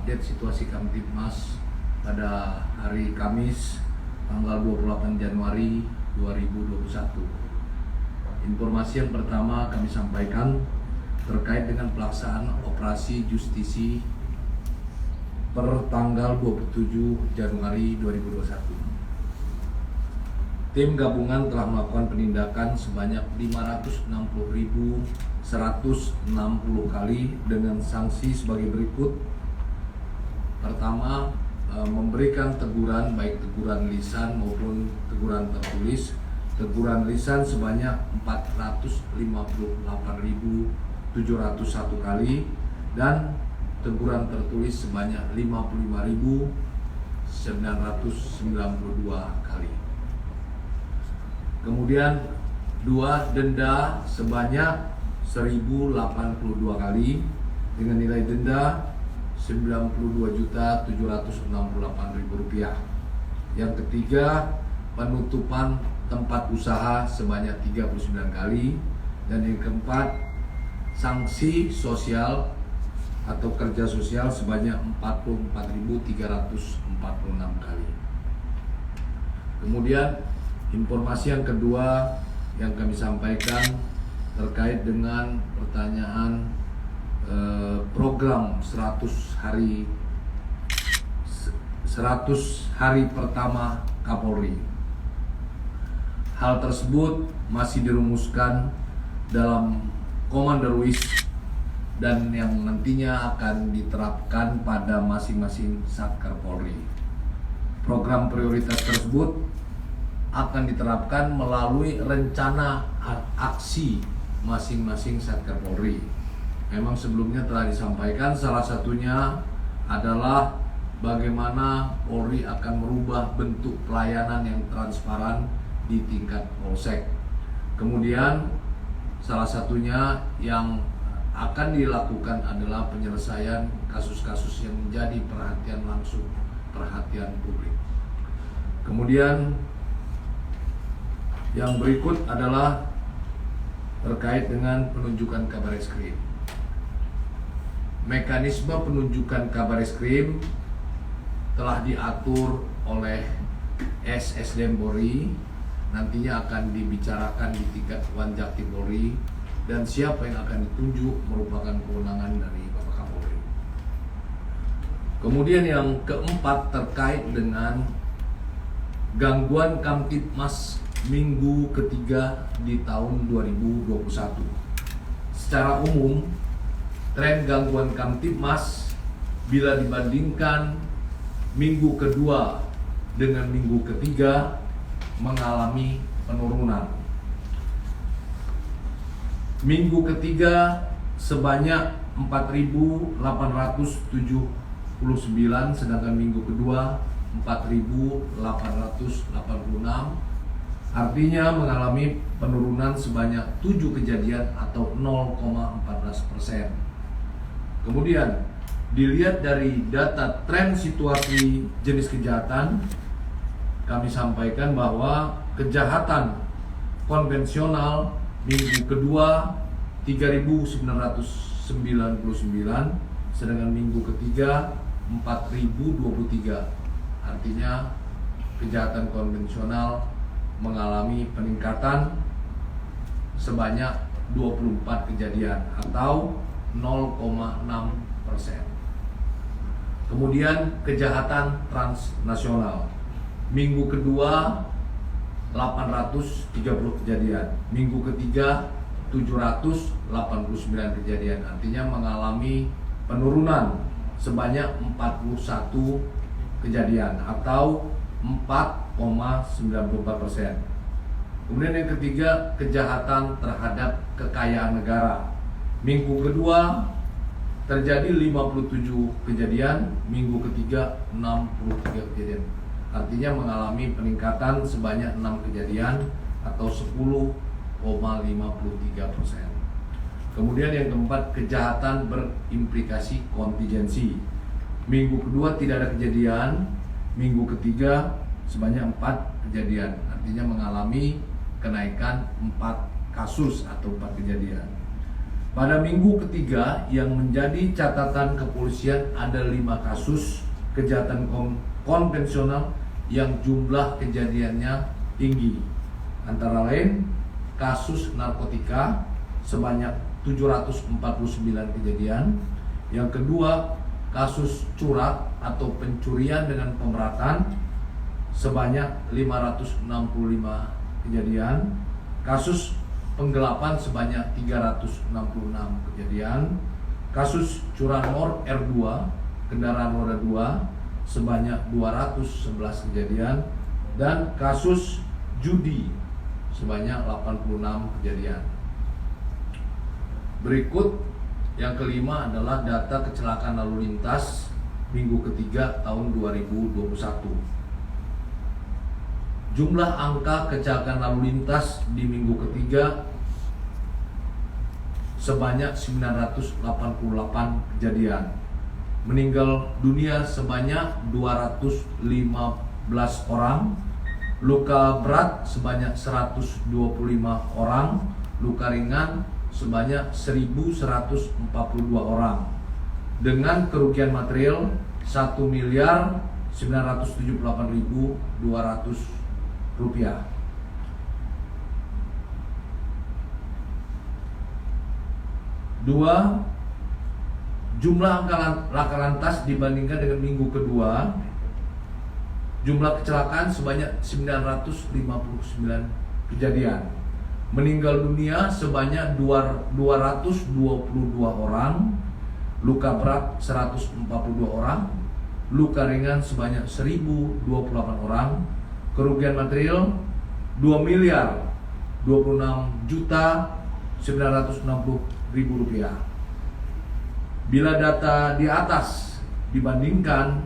update situasi Kamtibmas pada hari Kamis tanggal 28 Januari 2021. Informasi yang pertama kami sampaikan terkait dengan pelaksanaan operasi justisi per tanggal 27 Januari 2021. Tim gabungan telah melakukan penindakan sebanyak 560.160 kali dengan sanksi sebagai berikut. Pertama, memberikan teguran baik teguran lisan maupun teguran tertulis. Teguran lisan sebanyak 458.701 kali dan teguran tertulis sebanyak 55.992 kali. Kemudian 2 denda sebanyak 1.082 kali dengan nilai denda Rp92.768.000. Yang ketiga, penutupan tempat usaha sebanyak 39 kali. Dan yang keempat, sanksi sosial atau kerja sosial sebanyak 44.346 kali. Kemudian informasi yang kedua yang kami sampaikan terkait dengan pertanyaan program 100 hari pertama Kapolri. Hal tersebut masih dirumuskan dalam Komando WIS dan yang nantinya akan diterapkan pada masing-masing Satker Polri. Program prioritas tersebut akan diterapkan melalui rencana aksi masing-masing Satker Polri. Memang sebelumnya telah disampaikan, salah satunya adalah bagaimana Polri akan merubah bentuk pelayanan yang transparan di tingkat Polsek. Kemudian salah satunya yang akan dilakukan adalah penyelesaian kasus-kasus yang menjadi perhatian publik. Kemudian yang berikut adalah terkait dengan penunjukan Kabareskrim. Mekanisme penunjukan Kabareskrim telah diatur oleh SSDM Polri, nantinya akan dibicarakan di tingkat Wanjakti Polri, dan siapa yang akan ditunjuk merupakan kewenangan dari Bapak Kapolri. Kemudian yang keempat terkait dengan gangguan Kamtibmas minggu ketiga di tahun 2021. Secara umum, tren gangguan Kamtibmas bila dibandingkan minggu kedua dengan minggu ketiga mengalami penurunan. Minggu ketiga sebanyak 4.879, sedangkan minggu kedua 4.886. Artinya mengalami penurunan sebanyak 7 kejadian atau 0,14%. Kemudian dilihat dari data tren situasi jenis kejahatan, kami sampaikan bahwa kejahatan konvensional minggu kedua 3.999, sedangkan minggu ketiga 4.023. Artinya kejahatan konvensional mengalami peningkatan sebanyak 24 kejadian atau 0,6%. Kemudian kejahatan transnasional minggu kedua 830 kejadian, minggu ketiga 789 kejadian, artinya mengalami penurunan sebanyak 41 kejadian atau 4,94%. Kemudian yang ketiga, kejahatan terhadap kekayaan negara. Minggu kedua terjadi 57 kejadian, minggu ketiga 63 kejadian. Artinya mengalami peningkatan sebanyak 6 kejadian atau 10,53%. Kemudian yang keempat, kejahatan berimplikasi kontingensi. Minggu kedua tidak ada kejadian, minggu ketiga sebanyak 4 kejadian, artinya mengalami kenaikan 4 kasus atau 4 kejadian. Pada minggu ketiga yang menjadi catatan kepolisian ada 5 kasus kejahatan konvensional yang jumlah kejadiannya tinggi. Antara lain kasus narkotika sebanyak 749 kejadian. Yang kedua, kasus curat atau pencurian dengan pemerataan sebanyak 565 kejadian. Kasus penggelapan sebanyak 366 kejadian. Kasus curanmor R2 kendaraan roda 2 sebanyak 211 kejadian, dan kasus judi sebanyak 86 kejadian. Berikut yang kelima adalah data kecelakaan lalu lintas minggu ketiga tahun 2021. Jumlah angka kecelakaan lalu lintas di minggu ketiga sebanyak 988 kejadian. Meninggal dunia sebanyak 215 orang, luka berat sebanyak 125 orang, luka ringan sebanyak 1.142 orang, dengan kerugian material 1.978.200 rupiah. Dua, jumlah angka laka lantas dibandingkan dengan minggu kedua, jumlah kecelakaan sebanyak 959 kejadian. Meninggal dunia sebanyak 222 orang, luka berat 142 orang, luka ringan sebanyak 1.028 orang, kerugian material 2.026.960.000 rupiah. Bila data di atas dibandingkan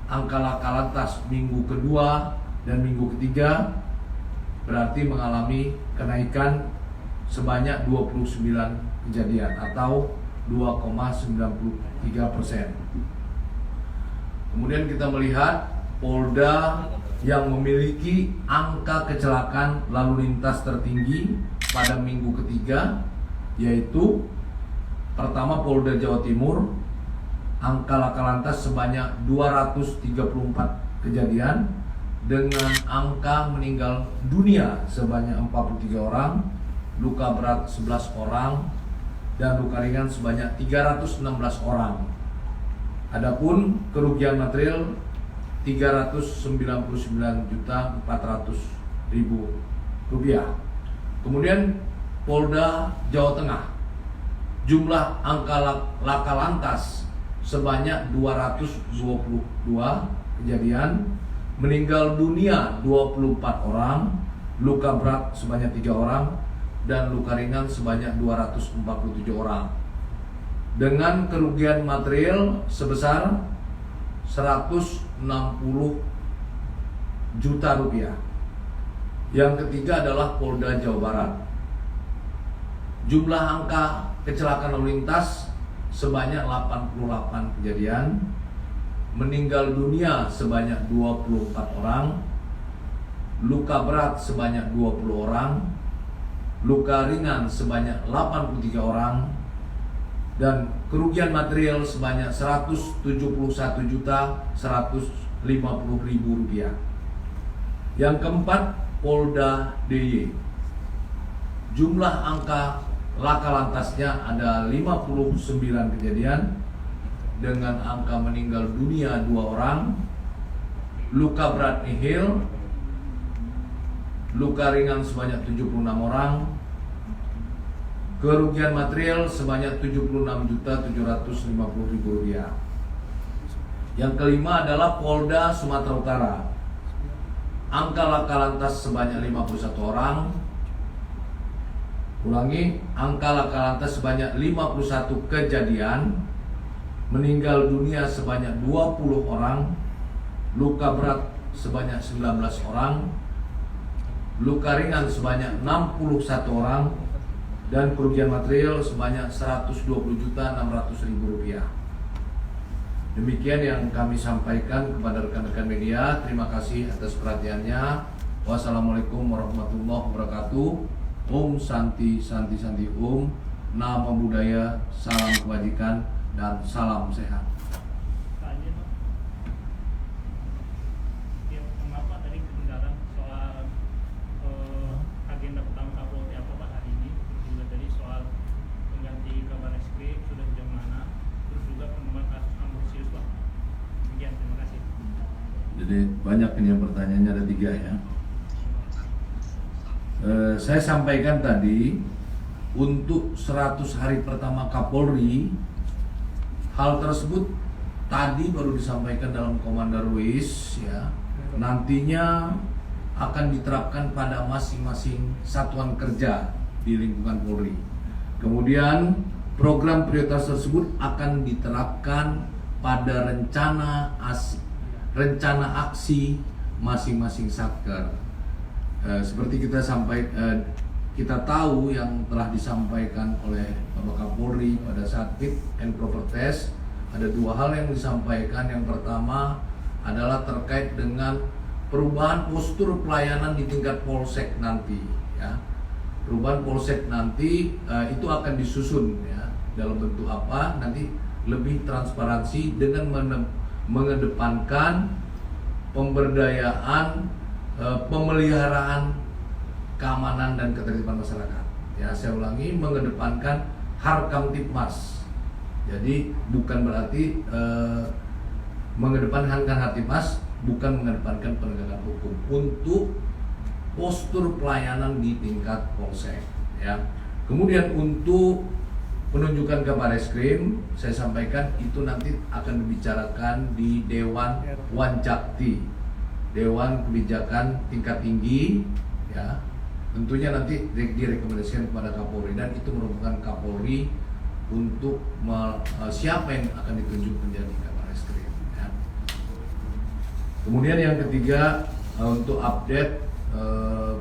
angka laka lantas minggu kedua dan minggu ketiga, berarti mengalami kenaikan sebanyak 29 kejadian atau 2,93%. Kemudian kita melihat Polda yang memiliki angka kecelakaan lalu lintas tertinggi pada minggu ketiga, yaitu pertama Polda Jawa Timur, angka laka lantas sebanyak 234 kejadian dengan angka meninggal dunia sebanyak 43 orang, luka berat 11 orang, dan luka ringan sebanyak 316 orang. Adapun kerugian material 399.400.000 rupiah. Kemudian Polda Jawa Tengah, jumlah angka laka lantas sebanyak 222 kejadian, meninggal dunia 24 orang, luka berat sebanyak 3 orang, dan luka ringan sebanyak 247 orang, dengan kerugian material sebesar 160 juta rupiah. Yang ketiga adalah Polda Jawa Barat, jumlah angka kecelakaan lalu lintas sebanyak 88 kejadian, meninggal dunia sebanyak 24 orang, luka berat sebanyak 20 orang, luka ringan sebanyak 83 orang, dan kerugian material sebanyak 171.150.000 rupiah. Yang keempat, Polda DIY, jumlah angka laka lantasnya ada 59 kejadian dengan angka meninggal dunia 2 orang, luka berat nihil, luka ringan sebanyak 76 orang, kerugian material sebanyak 76.750.000 rupiah. Yang kelima adalah Polda Sumatera Utara, angka laka lantas sebanyak 51 orang. Ulangi, angka laka lantas sebanyak 51 kejadian, meninggal dunia sebanyak 20 orang, luka berat sebanyak 19 orang, luka ringan sebanyak 61 orang, dan kerugian material sebanyak 120.600.000 rupiah. Demikian yang kami sampaikan kepada rekan-rekan media. Terima kasih atas perhatiannya. Wassalamualaikum warahmatullahi wabarakatuh. Om Santi Santi Santi Om. nama budaya, salam kebajikan, dan salam sehat. Maaf Pak, tadi ketinggalan soal agenda pertama Kapolri apa Pak hari ini, terus juga tadi soal pengganti Kabar Eskrim sudah sejauh mana, terus juga perkembangan kasus Ambrosius Pak. Demikian, terima kasih. Jadi banyak ini pertanyaannya, ada 3 ya. Saya sampaikan tadi untuk 100 hari pertama Kapolri, hal tersebut tadi baru disampaikan dalam Komando Ruis ya. Nantinya akan diterapkan pada masing-masing satuan kerja di lingkungan Polri. Kemudian program prioritas tersebut akan diterapkan pada rencana aksi masing-masing satker. Seperti kita tahu yang telah disampaikan oleh Bapak Kapolri pada saat fit and proper test, ada 2 hal yang disampaikan. Yang pertama adalah terkait dengan perubahan postur pelayanan di tingkat polsek nanti ya. Perubahan polsek nanti itu akan disusun ya, dalam bentuk apa, nanti lebih transparansi dengan mengedepankan pemberdayaan, pemeliharaan keamanan dan ketertiban masyarakat. Ya, saya ulangi, mengedepankan Harkamtipmas. Jadi bukan berarti mengedepankan Harkamtipmas, bukan mengedepankan penegakan hukum untuk postur pelayanan di tingkat polsek. Ya. Kemudian untuk penunjukan Kabar Eskrim, saya sampaikan itu nanti akan dibicarakan di Dewan Wanjakti, Dewan Kebijakan Tingkat Tinggi ya. Tentunya nanti direkomendasikan kepada Kapolri, dan itu merupakan Kapolri untuk siapa yang akan ditunjuk menjadi Kabar Eskrim ya. Kemudian yang ketiga, untuk update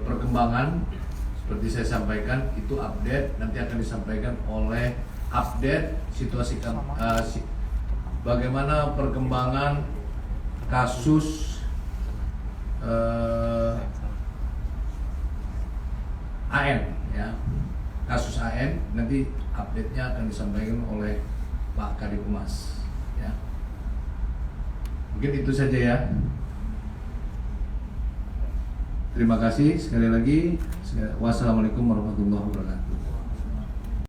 perkembangan seperti saya sampaikan, itu update nanti akan disampaikan oleh update situasi bagaimana perkembangan kasus AN ya, kasus AN nanti update-nya akan disampaikan oleh Pak Kadif Humas ya. Mungkin itu saja ya. Terima kasih sekali lagi. Wassalamualaikum warahmatullahi wabarakatuh.